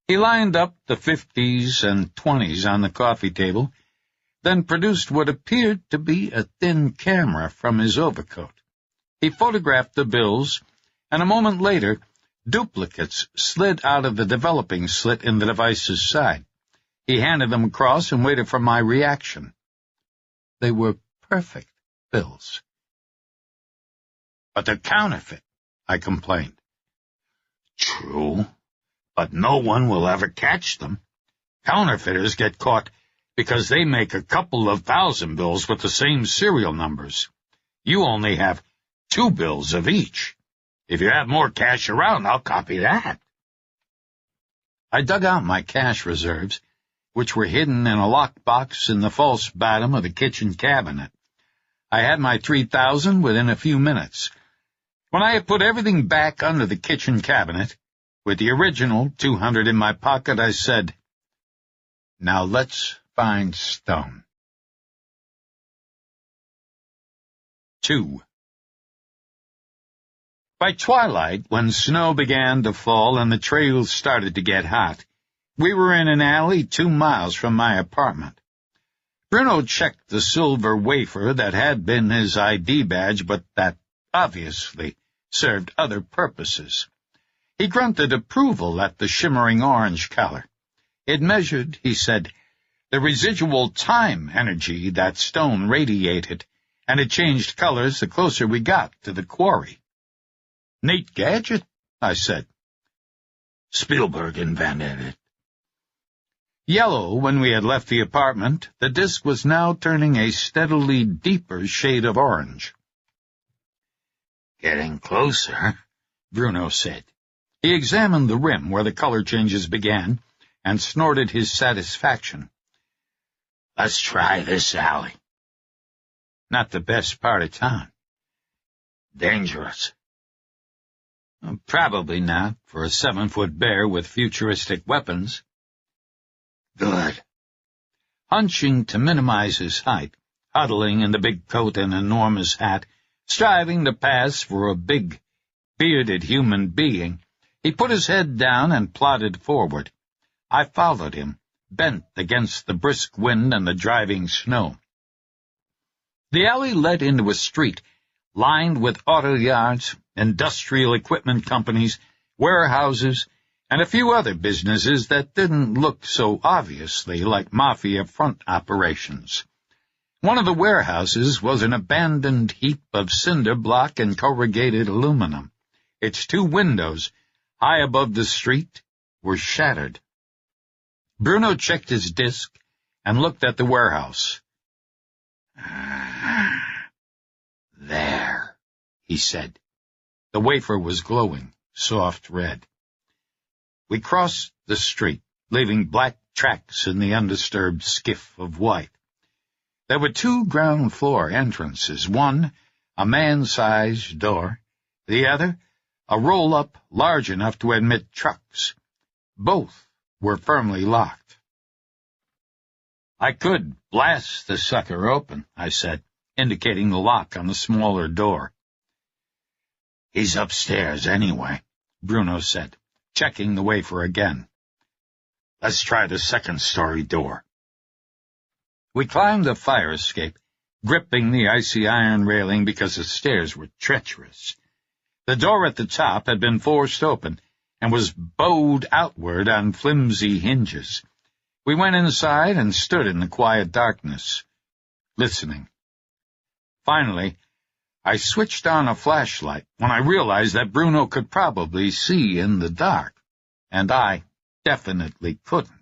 [SPEAKER 2] He lined up the 50s and 20s on the coffee table, then produced what appeared to be a thin camera from his overcoat. He photographed the bills, and a moment later, duplicates slid out of the developing slit in the device's side. He handed them across and waited for my reaction. They were perfect bills. But they're counterfeit, I complained. True, but no one will ever catch them. Counterfeiters get caught because they make a couple of thousand bills with the same serial numbers. You only have 2 bills of each. If you have more cash around, I'll copy that. I dug out my cash reserves, which were hidden in a lockbox in the false bottom of the kitchen cabinet. I had my $3,000 within a few minutes. When I had put everything back under the kitchen cabinet, with the original $200 in my pocket, I said, Now let's find Stone. 2. By twilight, when snow began to fall and the trails started to get hot, we were in an alley 2 miles from my apartment. Bruno checked the silver wafer that had been his ID badge, but that obviously served other purposes. He grunted approval at the shimmering orange color. It measured, he said, the residual time energy that Stone radiated, and it changed colors the closer we got to the quarry. Neat gadget, I said. Spielberg invented it. Yellow when we had left the apartment, the disk was now turning a steadily deeper shade of orange. Getting closer, Bruno said. He examined the rim where the color changes began and snorted his satisfaction. Let's try this alley. Not the best part of town. Dangerous. Probably not for a 7-foot bear with futuristic weapons. Good. Hunching to minimize his height, huddling in the big coat and enormous hat, Striving to pass for a big, bearded human being, he put his head down and plodded forward. I followed him, bent against the brisk wind and the driving snow. The alley led into a street lined with auto yards, industrial equipment companies, warehouses, and a few other businesses that didn't look so obviously like mafia front operations. One of the warehouses was an abandoned heap of cinder block and corrugated aluminum. Its two windows, high above the street, were shattered. Bruno checked his disk and looked at the warehouse. "There," he said. The wafer was glowing, soft red. We crossed the street, leaving black tracks in the undisturbed skiff of white. There were two ground-floor entrances, one a man-sized door, the other a roll-up large enough to admit trucks. Both were firmly locked. "I could blast the sucker open," I said, indicating the lock on the smaller door. "He's upstairs anyway," Bruno said, checking the wafer again. "Let's try the second-story door." We climbed the fire escape, gripping the icy iron railing because the stairs were treacherous. The door at the top had been forced open and was bowed outward on flimsy hinges. We went inside and stood in the quiet darkness, listening. Finally, I switched on a flashlight when I realized that Bruno could probably see in the dark, and I definitely couldn't.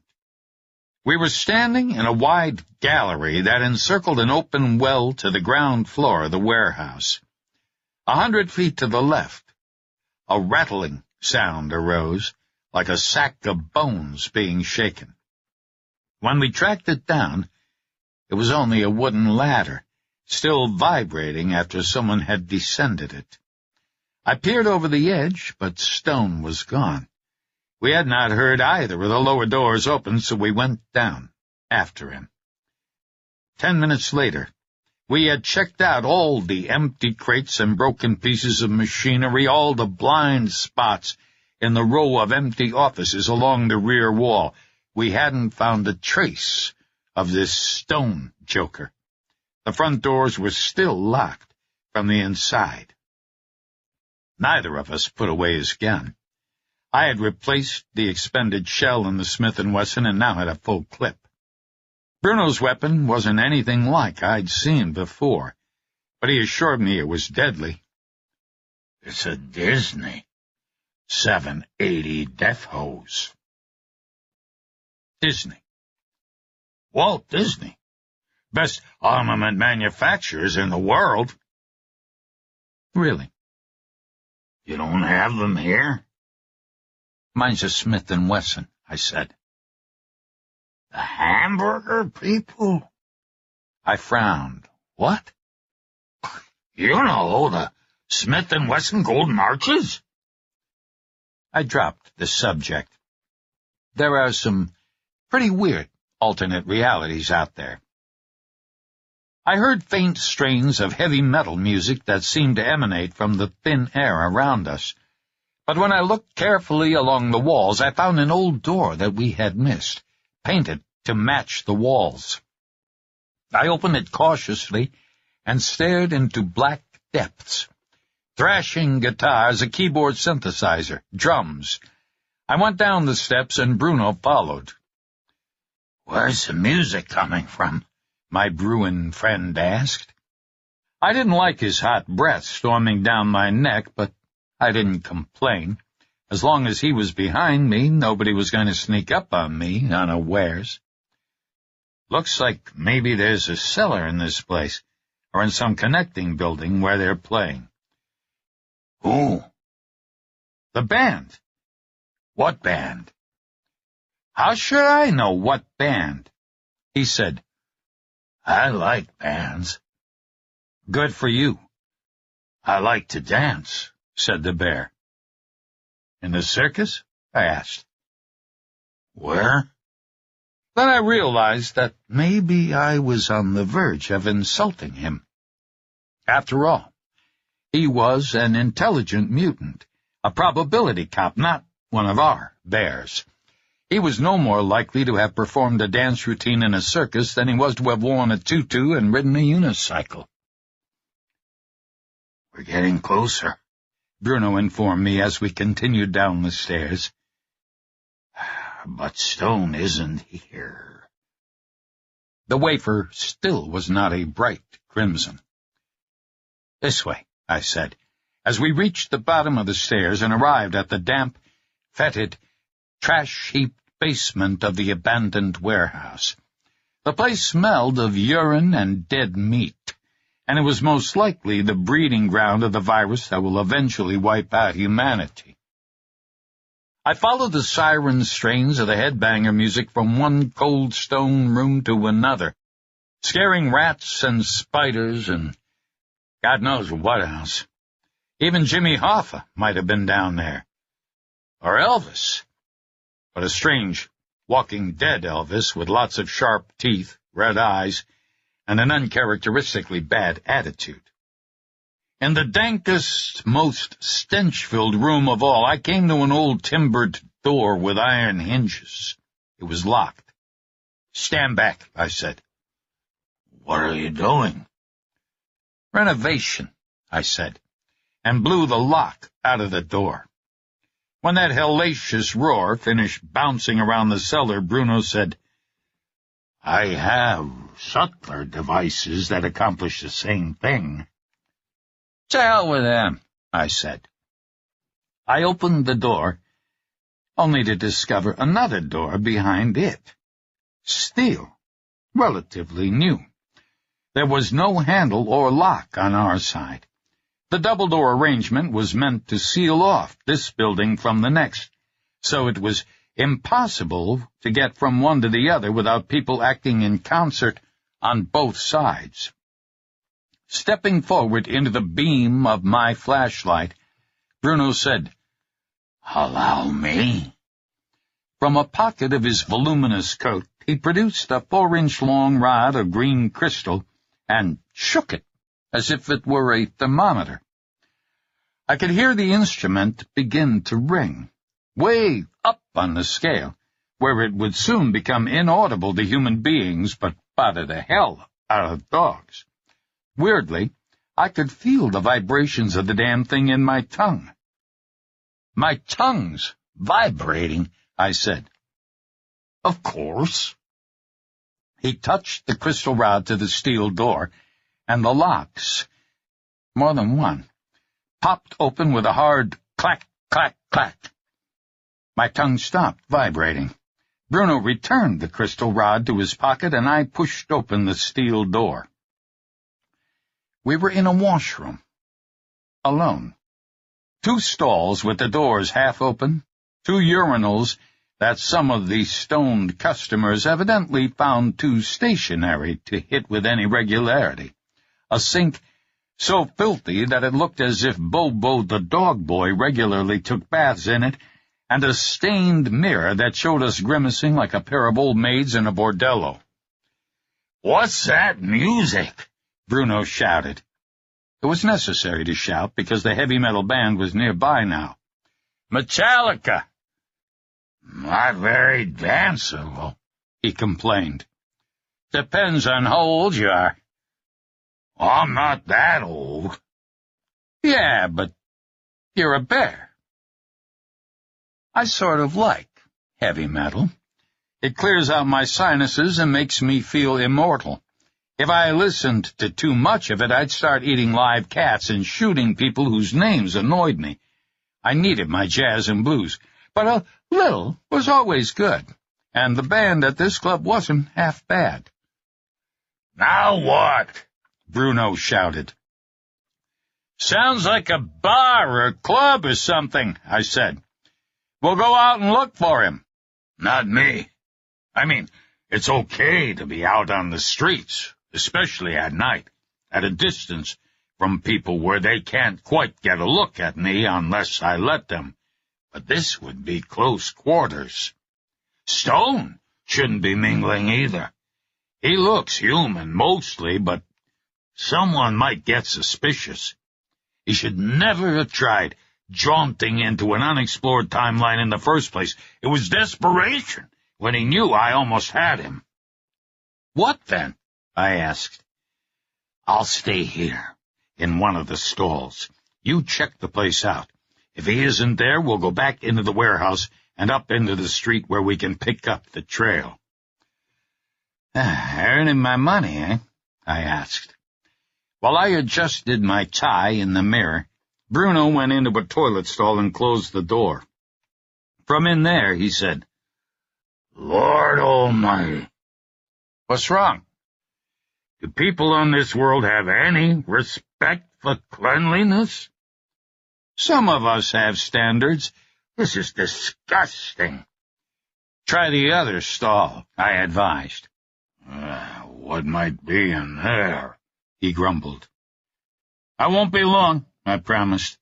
[SPEAKER 2] We were standing in a wide gallery that encircled an open well to the ground floor of the warehouse. 100 feet to the left, a rattling sound arose, like a sack of bones being shaken. When we tracked it down, it was only a wooden ladder, still vibrating after someone had descended it. I peered over the edge, but Stone was gone. We had not heard either of the lower doors open, so we went down after him. 10 minutes later, we had checked out all the empty crates and broken pieces of machinery, all the blind spots in the row of empty offices along the rear wall. We hadn't found a trace of this Stone joker. The front doors were still locked from the inside. Neither of us put away his gun. I had replaced the expended shell in the Smith & Wesson and now had a full clip. Bruno's weapon wasn't anything like I'd seen before, but he assured me it was deadly. "It's a Disney 780 death hose." Disney. Walt Disney. Best armament manufacturers in the world. Really? You don't have them here? Mine's a Smith & Wesson, I said. The hamburger people? I frowned. What? You know, the Smith & Wesson Golden Arches? I dropped the subject. There are some pretty weird alternate realities out there. I heard faint strains of heavy metal music that seemed to emanate from the thin air around us. But when I looked carefully along the walls, I found an old door that we had missed, painted to match the walls. I opened it cautiously and stared into black depths. Thrashing guitars, a keyboard synthesizer, drums. I went down the steps and Bruno followed. "Where's the music coming from?" my Bruin friend asked. I didn't like his hot breath storming down my neck, but I didn't complain. As long as he was behind me, nobody was going to sneak up on me unawares. Looks like maybe there's a cellar in this place, or in some connecting building where they're playing. Who? The band. What band? How should I know what band? He said, I like bands. Good for you. I like to dance, said the bear. In the circus? I asked. Where? Then I realized that maybe I was on the verge of insulting him. After all, He was an intelligent mutant, a probability cop, not one of our bears. He was no more likely to have performed a dance routine in a circus than he was to have worn a tutu and ridden a unicycle. "We're getting closer," Bruno informed me as we continued down the stairs. "But Stone isn't here." The wafer still was not a bright crimson. "This way," I said, as we reached the bottom of the stairs and arrived at the damp, fetid, trash-heaped basement of the abandoned warehouse. The place smelled of urine and dead meat, and it was most likely the breeding ground of the virus that will eventually wipe out humanity. I followed the siren strains of the headbanger music from one cold stone room to another, scaring rats and spiders and God knows what else. Even Jimmy Hoffa might have been down there. Or Elvis. But a strange, walking dead Elvis with lots of sharp teeth, red eyes, and an uncharacteristically bad attitude. In the dankest, most stench-filled room of all, I came to an old timbered door with iron hinges. It was locked. "Stand back," I said. "What are you doing?" "Renovation," I said, and blew the lock out of the door. When that hellacious roar finished bouncing around the cellar, Bruno said, "I have subtler devices that accomplish the same thing." "To hell with them," I said. I opened the door, only to discover another door behind it. Steel, relatively new. There was no handle or lock on our side. The double-door arrangement was meant to seal off this building from the next, so it was impossible to get from one to the other without people acting in concert on both sides. Stepping forward into the beam of my flashlight, Bruno said, "Allow me." From a pocket of his voluminous coat, he produced a 4-inch-long rod of green crystal and shook it as if it were a thermometer. I could hear the instrument begin to ring, way up on the scale, where it would soon become inaudible to human beings but bother the hell out of dogs. Weirdly, I could feel the vibrations of the damn thing in my tongue. "My tongue's vibrating," I said. "Of course." He touched the crystal rod to the steel door, and the locks, more than one, popped open with a hard clack, clack, clack. My tongue stopped vibrating. Bruno returned the crystal rod to his pocket, and I pushed open the steel door. We were in a washroom, alone. 2 stalls with the doors half open, 2 urinals that some of the stoned customers evidently found too stationary to hit with any regularity, a sink so filthy that it looked as if Bobo the dog boy regularly took baths in it, and a stained mirror that showed us grimacing like a pair of old maids in a bordello. "What's that music?" Bruno shouted. It was necessary to shout because the heavy metal band was nearby now. "Metallica." "Not very danceable," he complained. "Depends on how old you are." "I'm not that old." "Yeah, but you're a bear." I sort of like heavy metal. It clears out my sinuses and makes me feel immortal. If I listened to too much of it, I'd start eating live cats and shooting people whose names annoyed me. I needed my jazz and blues, but a little was always good, and the band at this club wasn't half bad. "Now what?" Bruno shouted. "Sounds like a bar or a club or something," I said. "We'll go out and look for him." "Not me. I mean, it's okay to be out on the streets, especially at night, at a distance from people where they can't quite get a look at me unless I let them. But this would be close quarters. Stone shouldn't be mingling either. He looks human mostly, but someone might get suspicious. He should never have tried jaunting into an unexplored timeline in the first place. It was desperation when he knew I almost had him. What then? I asked. I'll stay here, in one of the stalls. You check the place out. If he isn't there, we'll go back into the warehouse and up into the street where we can pick up the trail. Earning my money, eh? I asked. While I adjusted my tie in the mirror, Bruno went into a toilet stall and closed the door. From in there, he said, Lord Almighty. What's wrong? Do people on this world have any respect for cleanliness? Some of us have standards. This is disgusting. Try the other stall, I advised. What might be in there? He grumbled. I won't be long, I promised,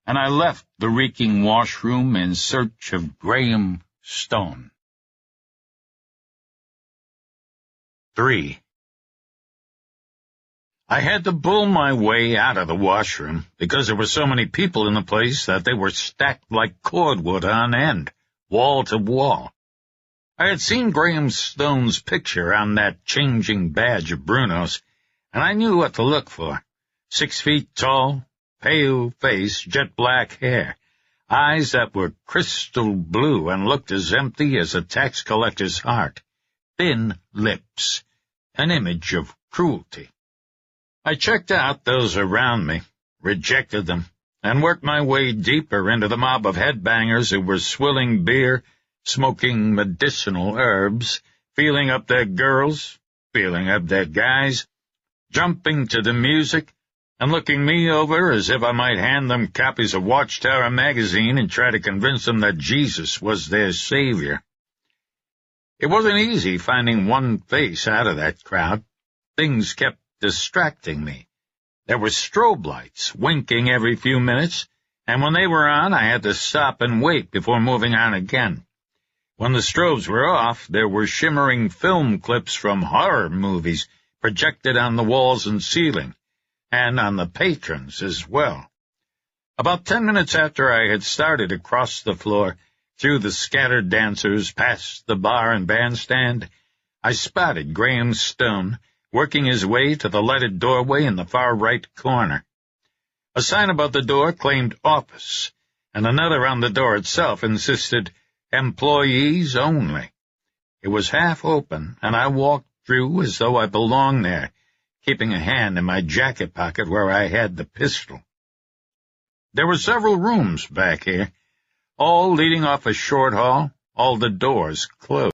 [SPEAKER 2] and I left the reeking washroom in search of Graham Stone. 3. I had to bull my way out of the washroom because there were so many people in the place that they were stacked like cordwood on end, wall to wall. I had seen Graham Stone's picture on that changing badge of Bruno's, and I knew what to look for. 6 feet tall, pale face, jet black hair, eyes that were crystal blue and looked as empty as a tax collector's heart, thin lips, an image of cruelty. I checked out those around me, rejected them, and worked my way deeper into the mob of headbangers who were swilling beer, smoking medicinal herbs, feeling up their girls, feeling up their guys, jumping to the music, and looking me over as if I might hand them copies of Watchtower magazine and try to convince them that Jesus was their savior. It wasn't easy finding one face out of that crowd. Things kept distracting me. There were strobe lights winking every few minutes, and when they were on, I had to stop and wait before moving on again. When the strobes were off, there were shimmering film clips from horror movies projected on the walls and ceiling, and on the patrons as well. About 10 minutes after I had started across the floor, through the scattered dancers, past the bar and bandstand, I spotted Graham Stone working his way to the lighted doorway in the far right corner. A sign above the door claimed office, and another on the door itself insisted employees only. It was half open, and I walked through as though I belonged there, keeping a hand in my jacket pocket where I had the pistol. There were several rooms back here, all leading off a short hall, all the doors closed.